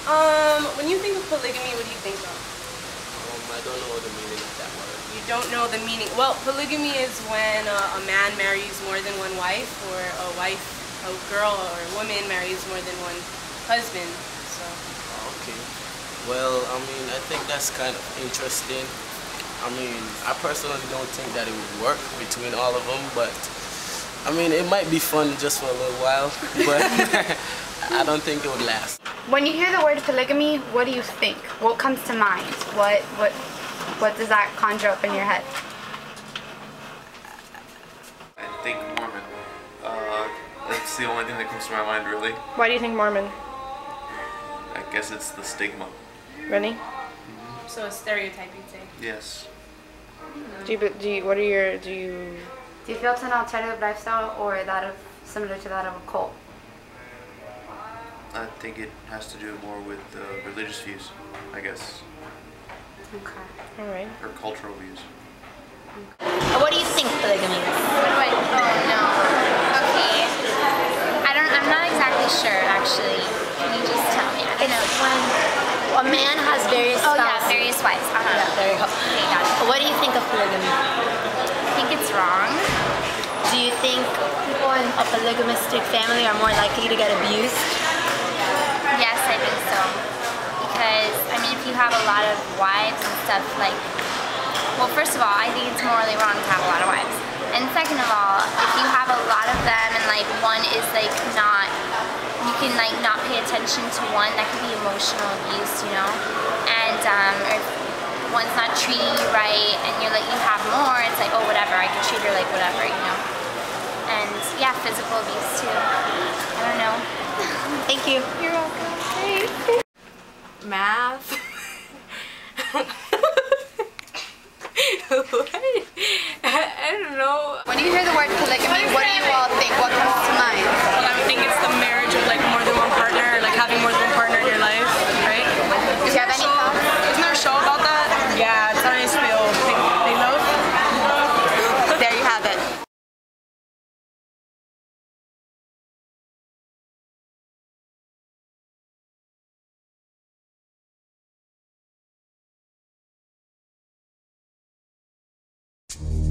When you think of polygamy, what do you think of? I don't know the meaning of that word. You don't know the meaning. Well, polygamy is when a man marries more than one wife, or a girl or a woman marries more than one husband. So. Okay. Well, I mean, I think that's kind of interesting. I mean, I personally don't think that it would work between all of them, but I mean, it might be fun just for a little while, but I don't think it would last. When you hear the word polygamy, what do you think? What comes to mind? What does that conjure up in your head? I think Mormon. That's the only thing that comes to my mind, really. Why do you think Mormon? I guess it's the stigma. Really? Mm-hmm. So a stereotype, you'd say? Yes. Do you feel it's an alternative lifestyle or similar to that of a cult? I think it has to do more with religious views, I guess. Okay. All right. Or cultural views. What do you think polygamy is? What do I? Oh no. Okay. I'm not exactly sure actually. Can you just tell me? I don't know. When a man has various spouses. Oh yeah, various wives. Yeah, there you go. Okay, got it. What do you think of polygamy? I think it's wrong. Do you think people in a polygamistic family are more likely to get abused? Yes, I think so. Because, I mean, if you have a lot of wives and stuff, like, well, first of all, I think it's morally wrong to have a lot of wives. And second of all, if you have a lot of them and, like, one is, like, not, you can, like, not pay attention to one, that could be emotional abuse, you know? And, or if one's not treating you right and you're like, you have more, it's like, oh, whatever, I can treat her like whatever, you know? And, yeah, physical abuse, too. I don't know. Thank you. You're welcome. Math. What? I don't know. When you hear the word polygamy, what do you all think? What comes to mind? Well, I would think it's the marriage of like more than one partner, like having more than one partner in your life, right? Do you have any thoughts? Isn't there a show about that? Yeah, it's on HBO. They love. There you have it.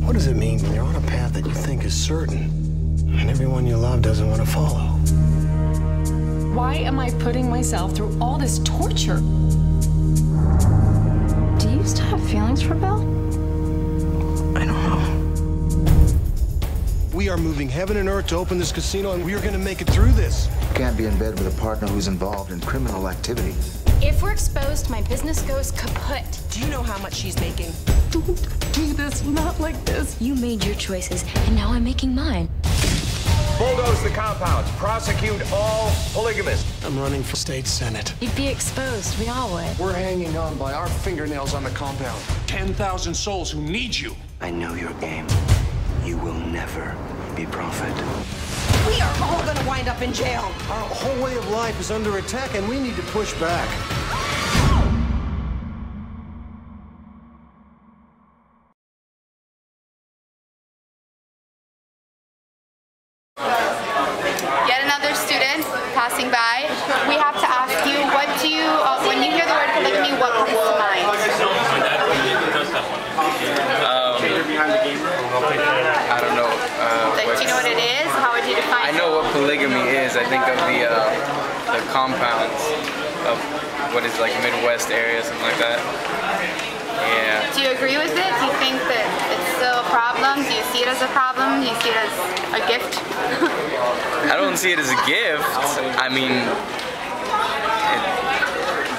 What does it mean when you're on a path that you think is certain and everyone you love doesn't want to follow? Why am I putting myself through all this torture? Do you still have feelings for Bill? I don't know. We are moving heaven and earth to open this casino, and we are going to make it through this. You can't be in bed with a partner who's involved in criminal activity. If we're exposed, my business goes kaput. Do you know how much she's making? Don't do this, not like this. You made your choices, and now I'm making mine. Bulldoze the compounds. Prosecute all polygamists. I'm running for state senate. You'd be exposed. We all would. We're hanging on by our fingernails on the compound. 10,000 souls who need you. I know your game. You will never be prophet. We are all gonna wind up in jail. Our whole way of life is under attack, and we need to push back. Yet another student passing by. We have to ask you, what do you, when you hear the word polygamy, what comes to mind? I don't know. Do you know what it is? How would you define it? I know what polygamy is. I think of the compounds of what is like Midwest area, something like that. Yeah. Do you agree with it? Do you think that it's still a problem? Do you see it as a problem? Do you see it as a gift? I don't see it as a gift. I mean,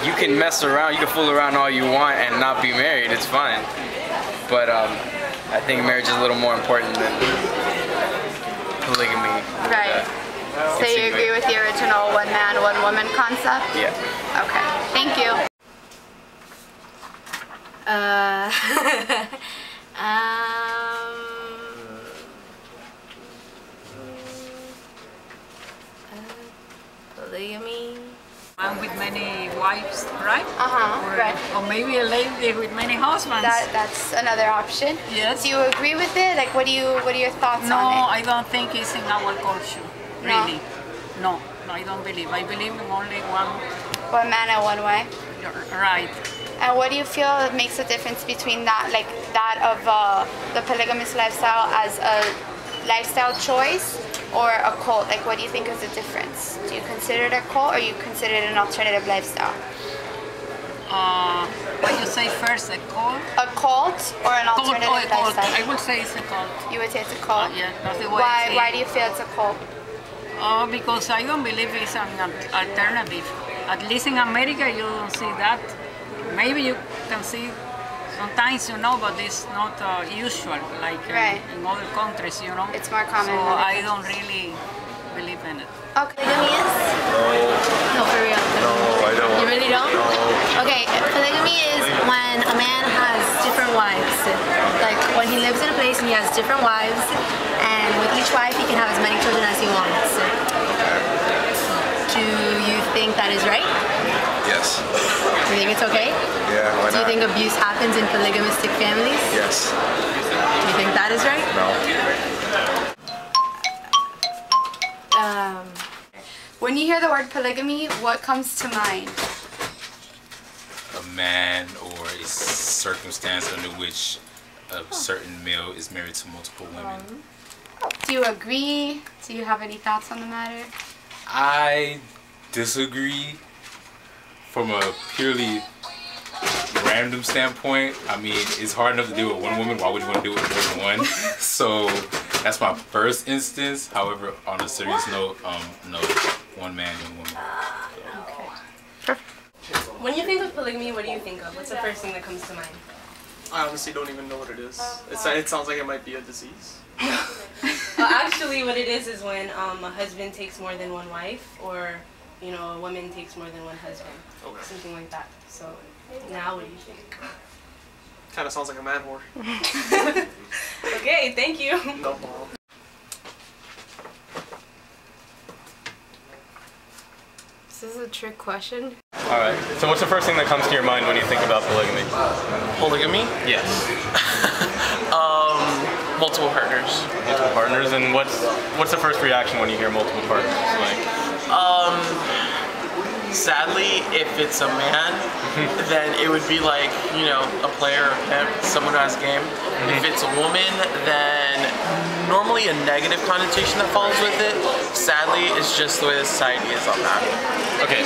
you can mess around, you can fool around all you want and not be married. It's fine. But I think marriage is a little more important than polygamy. Right. So you agree with the original one man, one woman concept? Yeah. Okay. Thank you. Polygamy. I'm with many wives, right? Right. Or maybe a lady with many husbands. That's another option. Yes. Do you agree with it? Like, what are your thoughts on it? No, I don't think it's in our culture, really. No, I don't believe. I believe in only one One man and one wife. Right. And what do you feel makes a difference between that, like that of the polygamous lifestyle as a lifestyle choice or a cult? Like, what do you think is the difference? Do you consider it a cult or you consider it an alternative lifestyle? What you say first, a cult? A cult or an alternative lifestyle? I would say it's a cult. You would say it's a cult? Yeah, that's the way I see Why do you feel it's a cult? Because I don't believe it's an alternative. At least in America, you don't see that. Maybe you can see sometimes, but it's not usual like in other countries, It's more common. So I don't really believe in it. Okay. Polygamy is? No, for real. No, I don't. You really don't? No. Okay, polygamy is when a man has different wives. Like when he lives in a place and he has different wives, and with each wife he can have as many children as he wants. Do you think that is right? Yes. Do you think it's okay? Yeah, why not? Do you think abuse happens in polygamistic families? Yes. Do you think that is right? No. When you hear the word polygamy, what comes to mind? A man or a circumstance under which a certain male is married to multiple women. Do you agree? Do you have any thoughts on the matter? I disagree from a purely random standpoint. I mean, it's hard enough to do it with one woman. Why would you want to do it with more than one? So that's my first instance. However, on a serious note, no, one man, one woman. So. When you think of polygamy, what do you think of? What's the first thing that comes to mind? I honestly don't even know what it is. It sounds like it might be a disease. Well, actually, what it is when a husband takes more than one wife, or a woman takes more than one husband, something like that. So now, what do you think? Kind of sounds like a man whore. Okay, thank you. No problem. This is a trick question. Alright, so what's the first thing that comes to your mind when you think about polygamy? Polygamy? Yes. Multiple partners. Multiple partners, and what's the first reaction when you hear multiple partners? Like, sadly, if it's a man, then it would be like, a player, a pimp, someone who has game. If it's a woman, then normally a negative connotation that follows with it. Sadly, it's just the way the society is on that. Okay,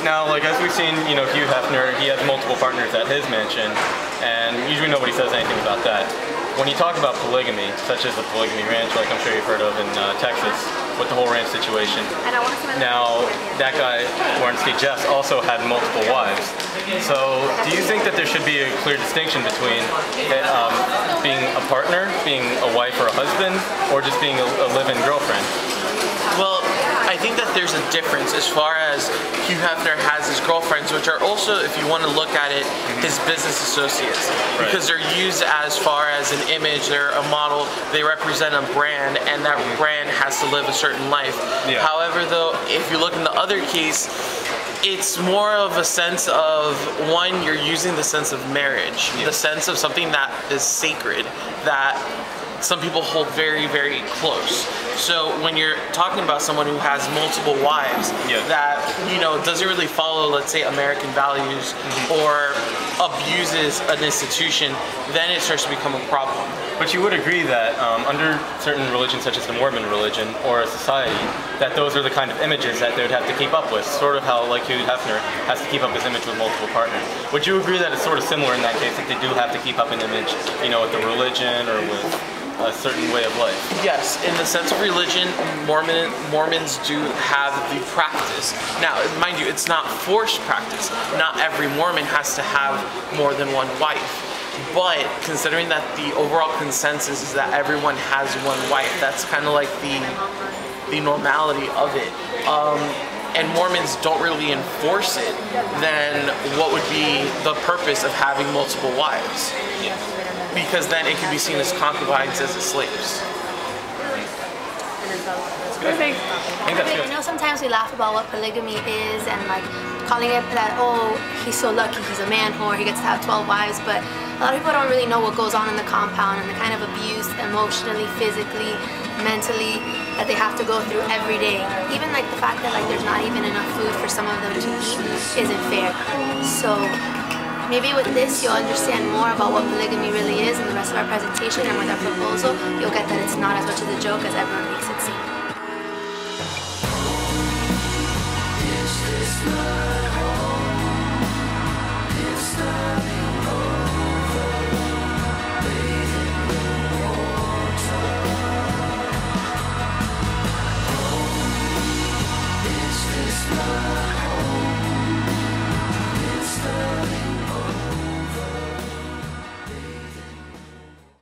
now like as we've seen, Hugh Hefner, he has multiple partners at his mansion, and usually nobody says anything about that. When you talk about polygamy, such as the polygamy ranch, like I'm sure you've heard of in Texas, with the whole ranch situation. Now, that guy, Warren C. Jeffs, also had multiple wives. So, do you think that there should be a clear distinction between being a partner, being a wife or a husband, or just being a live-in girlfriend? Well, I think that there's a difference as far as Hugh Hefner has his girlfriends, which are also, if you want to look at it, his business associates. Because they're used as far as an image, they're a model, they represent a brand, and that brand has to live a certain life. Yeah. However, though, if you look in the other case, it's more of a sense of, one, you're using the sense of marriage, the sense of something that is sacred, that some people hold very, very close. So when you're talking about someone who has multiple wives that, doesn't really follow, let's say, American values or abuses an institution, then it starts to become a problem. But you would agree that under certain religions, such as the Mormon religion or a society, that those are the kind of images that they would have to keep up with, sort of how like Hugh Hefner has to keep up his image with multiple partners. Would you agree that it's sort of similar in that case, that they do have to keep up an image, with the religion or with a certain way of life? Yes, in the sense of religion, Mormons do have the practice. Now, mind you, it's not forced practice. Not every Mormon has to have more than one wife. But considering that the overall consensus is that everyone has one wife, that's kind of like the normality of it. And Mormons don't really enforce it, then what would be the purpose of having multiple wives? Because then it could be seen as concubines, as slaves. I know sometimes we laugh about what polygamy is and like calling it that, oh, he's so lucky, he's a man whore, he gets to have 12 wives, but a lot of people don't really know what goes on in the compound and the kind of abuse emotionally, physically mentally that they have to go through every day. Even like the fact that like there's not even enough food for some of them to eat isn't fair. So maybe with this you'll understand more about what polygamy really is in the rest of our presentation, and with our proposal you'll get that it's not as much of a joke as everyone makes it seem.